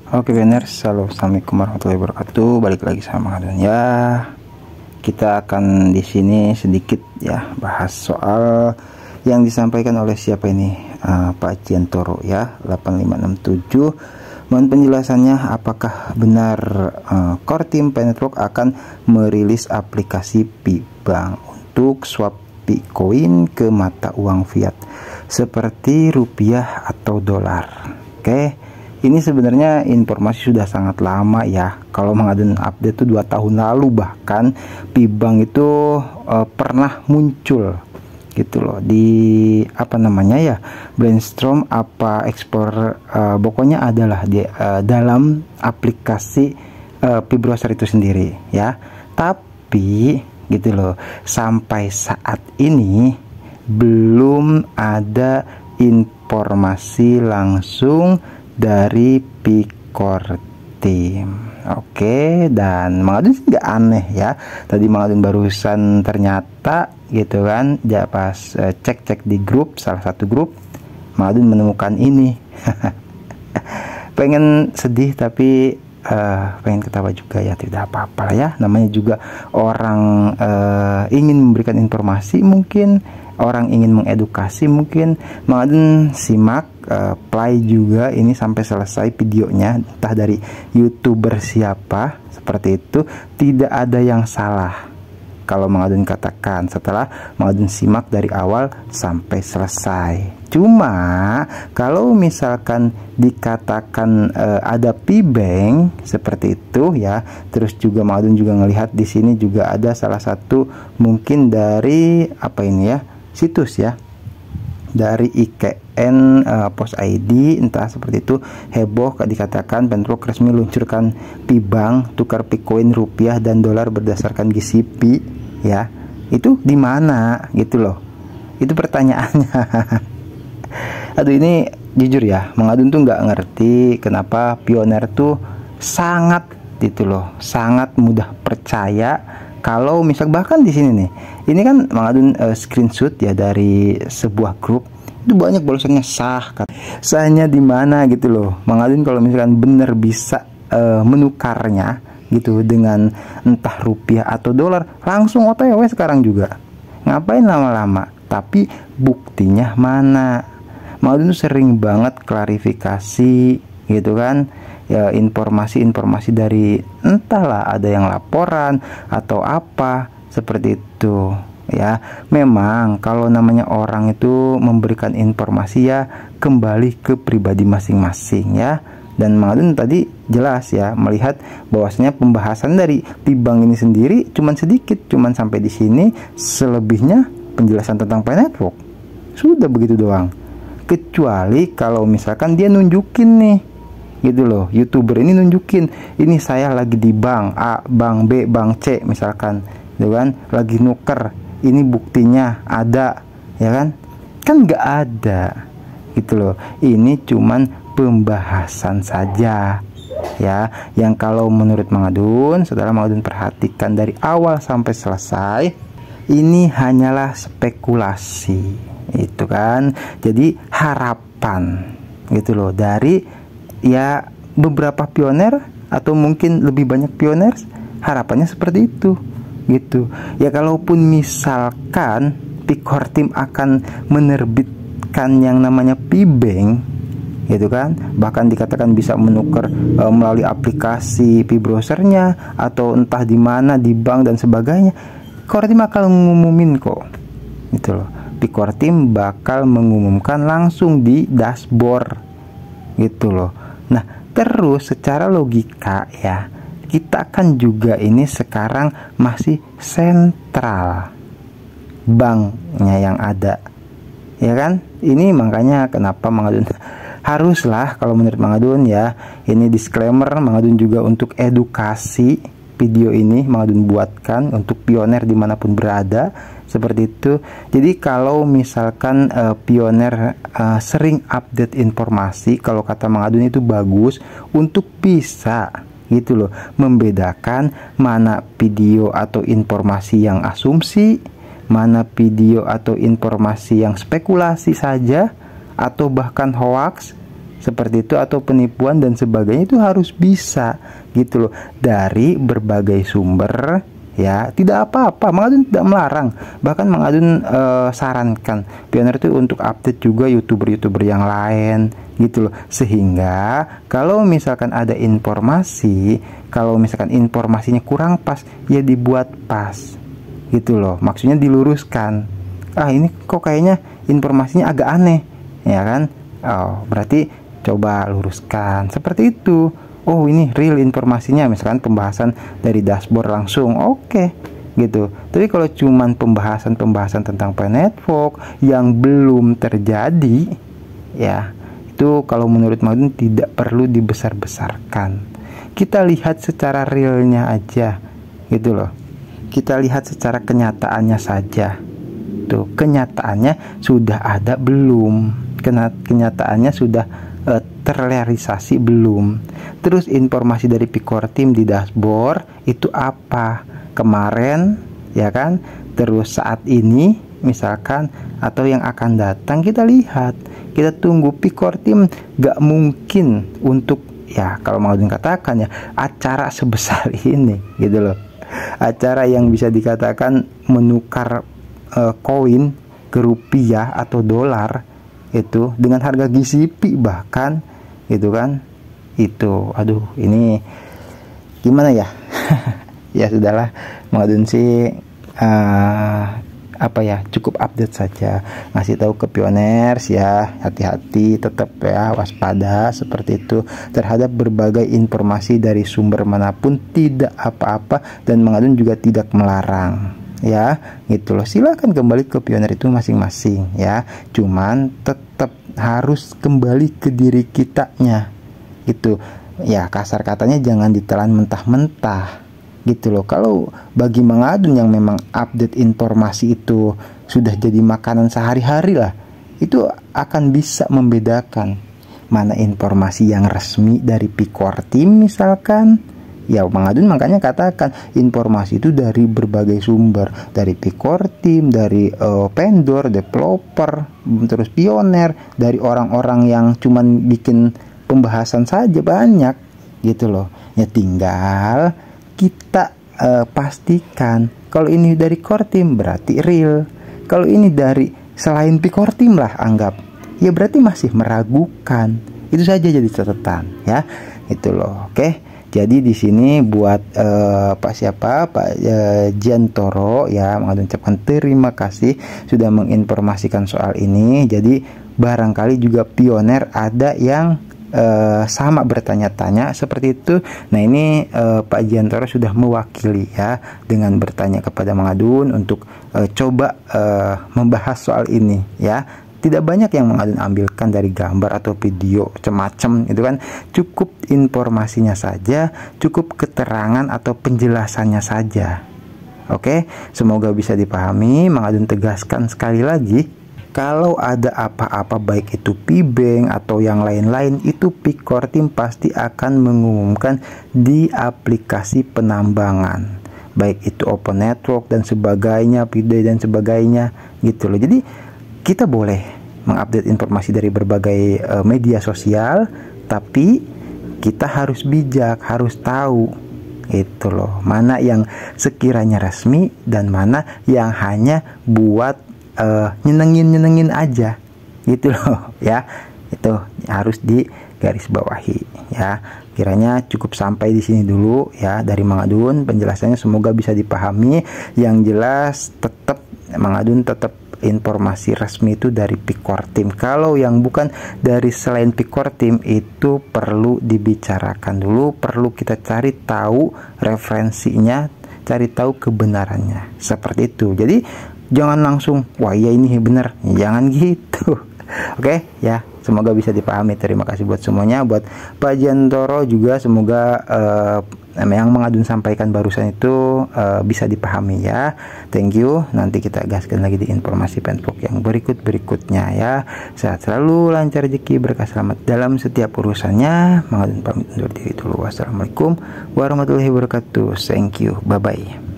Oke Benners, halo, assalamualaikum warahmatullahi wabarakatuh. Balik lagi sama Mang Adun ya. Kita akan di sini sedikit ya bahas soal yang disampaikan oleh siapa ini, Pak Ciantoro ya, 8567. Mohon penjelasannya, apakah benar Core Team Pi Network akan merilis aplikasi Pibank untuk swap Bitcoin ke mata uang fiat seperti rupiah atau dolar? Oke. Ini sebenarnya informasi sudah sangat lama ya. Kalau Mang Adun update tuh 2 tahun lalu bahkan Pibank itu pernah muncul gitu loh di brainstorm ekspor, pokoknya adalah di dalam aplikasi Pibroser itu sendiri ya. Tapi gitu loh, sampai saat ini belum ada informasi langsung dari Core Team. Oke, dan Mang Adun nggak aneh ya. Tadi Mang Adun barusan ternyata gitu kan, ya pas cek di grup, salah satu grup, Mang Adun menemukan ini. Pengen sedih tapi pengen ketawa juga ya, tidak apa-apa ya. Namanya juga orang ingin memberikan informasi, mungkin orang ingin mengedukasi, mungkin Mang Adun simak play juga ini sampai selesai videonya, entah dari YouTuber siapa, seperti itu tidak ada yang salah kalau Mang Adun katakan setelah Mang Adun simak dari awal sampai selesai. Cuma kalau misalkan dikatakan ada Pibank seperti itu ya, terus juga Mang Adun juga ngelihat di sini juga ada salah satu mungkin dari situs ya, dari IKN Pos ID, entah seperti itu, heboh dikatakan Pi Network resmi luncurkan Pibank tukar Bitcoin, rupiah dan dolar berdasarkan GCP ya. Itu di mana gitu loh, itu pertanyaannya. Aduh, ini jujur ya, Mang Adun tuh nggak ngerti kenapa Pioneer tuh sangat gitu loh, sangat mudah percaya. Kalau misal bahkan di sini nih, ini kan Mang Adun screenshot ya dari sebuah grup, itu banyak balasannya sahnya di mana gitu loh. Mang Adun kalau misalkan bener bisa menukarnya gitu dengan entah rupiah atau dolar, langsung OTW sekarang juga. Ngapain lama-lama? Tapi buktinya mana? Mang Adun sering banget klarifikasi gitu kan ya, informasi-informasi dari entahlah, ada yang laporan atau apa seperti itu ya. Memang kalau namanya orang itu memberikan informasi ya kembali ke pribadi masing-masing ya. Dan Mang Adun tadi jelas ya melihat bahwasanya pembahasan dari Pibank ini sendiri cuman sedikit, cuman sampai di sini, selebihnya penjelasan tentang Pi Network sudah begitu doang. Kecuali kalau misalkan dia nunjukin nih gitu loh, YouTuber ini nunjukin, ini saya lagi di bank A, bank B, bank C misalkan gitu kan, lagi nuker, ini buktinya ada ya kan nggak ada gitu loh. Ini cuman pembahasan saja ya, yang kalau menurut Mang Adun, setelah Mang Adun perhatikan dari awal sampai selesai, ini hanyalah spekulasi itu kan. Jadi harapan gitu loh dari ya beberapa pioner atau mungkin lebih banyak pioner, harapannya seperti itu gitu ya. Kalaupun misalkan Core Team akan menerbitkan yang namanya Pibank gitu kan, bahkan dikatakan bisa menukar melalui aplikasi Pibrosernya atau entah di mana di bank dan sebagainya, Core Team akan ngumumin kok gitu loh. Core Team bakal mengumumkan langsung di dashboard gitu loh. Nah, terus secara logika ya, kita kan juga ini sekarang masih sentral banknya yang ada ya kan. Ini makanya kenapa Mang Adun haruslah, kalau menurut Mang Adun ya, ini disclaimer, Mang Adun juga untuk edukasi, video ini Mang Adun buatkan untuk pioner dimanapun berada seperti itu. Jadi kalau misalkan pioner sering update informasi, kalau kata Mang Adun itu bagus untuk bisa gitu loh membedakan mana video atau informasi yang asumsi, mana video atau informasi yang spekulasi saja atau bahkan hoax, seperti itu, atau penipuan dan sebagainya, itu harus bisa gitu loh, dari berbagai sumber ya. Tidak apa-apa, Mang Adun tidak melarang, bahkan Mang Adun sarankan Pioneer itu untuk update juga youtuber-youtuber yang lain gitu loh, sehingga kalau misalkan ada informasi, kalau misalkan informasinya kurang pas, ya dibuat pas gitu loh, maksudnya diluruskan. Ini kok kayaknya informasinya agak aneh ya kan, berarti coba luruskan seperti itu. Ini real informasinya, misalkan pembahasan dari dashboard langsung, oke gitu. Tapi kalau cuman pembahasan tentang network yang belum terjadi, ya itu kalau menurut Mang Adun tidak perlu dibesar-besarkan. Kita lihat secara realnya aja gitu loh, kita lihat secara kenyataannya saja. Tuh, kenyataannya sudah ada belum? Kenyataannya sudah terrealisasi belum? Terus informasi dari Picor Team di dashboard itu apa kemarin ya kan, terus saat ini misalkan, atau yang akan datang, kita lihat, kita tunggu. Picor Team gak mungkin untuk, ya kalau mau dikatakan ya, acara sebesar ini gitu loh, acara yang bisa dikatakan menukar koin ke rupiah atau dolar itu dengan harga GCP bahkan gitu kan. Itu aduh, ini gimana ya. Ya sudahlah, Mang Adun sih cukup update saja, ngasih tahu ke Pioneers ya, hati-hati, tetap ya waspada seperti itu terhadap berbagai informasi dari sumber manapun, tidak apa-apa, dan Mang Adun juga tidak melarang ya gitu loh. Silahkan kembali ke Pioneer itu masing-masing ya, cuman tetap harus kembali ke diri kitanya gitu ya, kasar katanya jangan ditelan mentah-mentah gitu loh. Kalau bagi Mang Adun yang memang update informasi itu sudah jadi makanan sehari-hari lah, itu akan bisa membedakan mana informasi yang resmi dari Picor Team misalkan. Ya Mang Adun makanya katakan informasi itu dari berbagai sumber, dari Picor Team, dari vendor, developer, terus Pioneer, dari orang-orang yang cuman bikin pembahasan saja banyak gitu loh. Ya tinggal kita pastikan kalau ini dari Core Team berarti real, kalau ini dari selain Picor Team lah anggap, ya berarti masih meragukan. Itu saja jadi catatan ya, itu loh. Oke. Jadi di sini buat Pak Giantoro ya, Mang Adun ucapkan terima kasih sudah menginformasikan soal ini. Jadi barangkali juga Pioneer ada yang sama bertanya-tanya seperti itu. Nah ini Pak Giantoro sudah mewakili ya dengan bertanya kepada Mang Adun untuk coba membahas soal ini ya. Tidak banyak yang Mang Adun ambilkan dari gambar atau video macam-macam itu kan, cukup informasinya saja, cukup keterangan atau penjelasannya saja. Oke, semoga bisa dipahami. Mang Adun tegaskan sekali lagi, kalau ada apa-apa baik itu P-Bank atau yang lain-lain, itu Picor Team pasti akan mengumumkan di aplikasi penambangan, baik itu Open Network dan sebagainya, P-Day dan sebagainya gitu loh. Jadi kita boleh mengupdate informasi dari berbagai media sosial, tapi kita harus bijak, harus tahu itu loh, mana yang sekiranya resmi dan mana yang hanya buat nyenengin aja gitu loh ya. Itu harus digarisbawahi ya. Kiranya cukup sampai di sini dulu ya dari Mang Adun penjelasannya, semoga bisa dipahami. Yang jelas tetap Mang Adun tetap informasi resmi itu dari Picor Team. Kalau yang bukan dari selain Picor Team itu perlu dibicarakan dulu, perlu kita cari tahu referensinya, cari tahu kebenarannya seperti itu. Jadi jangan langsung wah ya ini benar, jangan gitu. Oke ya, semoga bisa dipahami. Terima kasih buat semuanya, buat Pak Giantoro juga semoga yang Mang Adun sampaikan barusan itu bisa dipahami ya. Thank you. Nanti kita gaskan lagi di informasi penpok yang berikutnya ya. Sehat selalu, lancar rezeki, berkah, selamat dalam setiap urusannya. Mang Adun pamit undur diri dulu. Wassalamualaikum warahmatullahi wabarakatuh. Thank you. Bye bye.